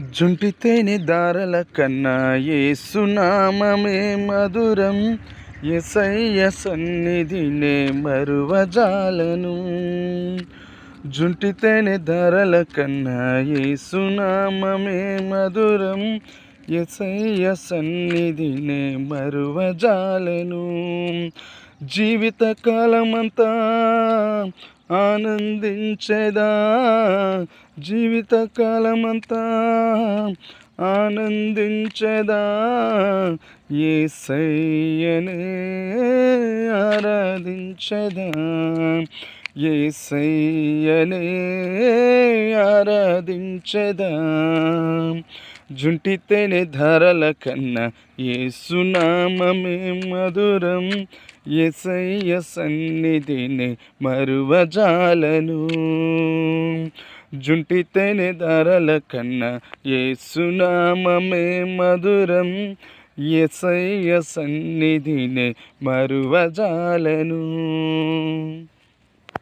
జుంటితేనె దారల కన్నా యేసునామమే మధురం. యేసయ్య సన్నిధినే మరువజాలను. జుంటితేనె దారల కన్నా యేసునామమే మధురం. యేసయ్య సన్నిధినే మరువజాలను. జీవిత కాలమంతా ఆనందించెదా, జీవిత కాలమంతా ఆనందించెదా, యేసయ్యనే ఆరాధించెదా, యేసయ్యనే ఆరాధించెదా. జుంటితేనె ధారల కన్నా యేసునామమే మధురం. యేసయ్య సన్నిధిని మరువజాలను. జుంటితేనె ధారల కన్నా యేసునామమే మధురం. యేసయ్య సన్నిధిని మరువజాలను.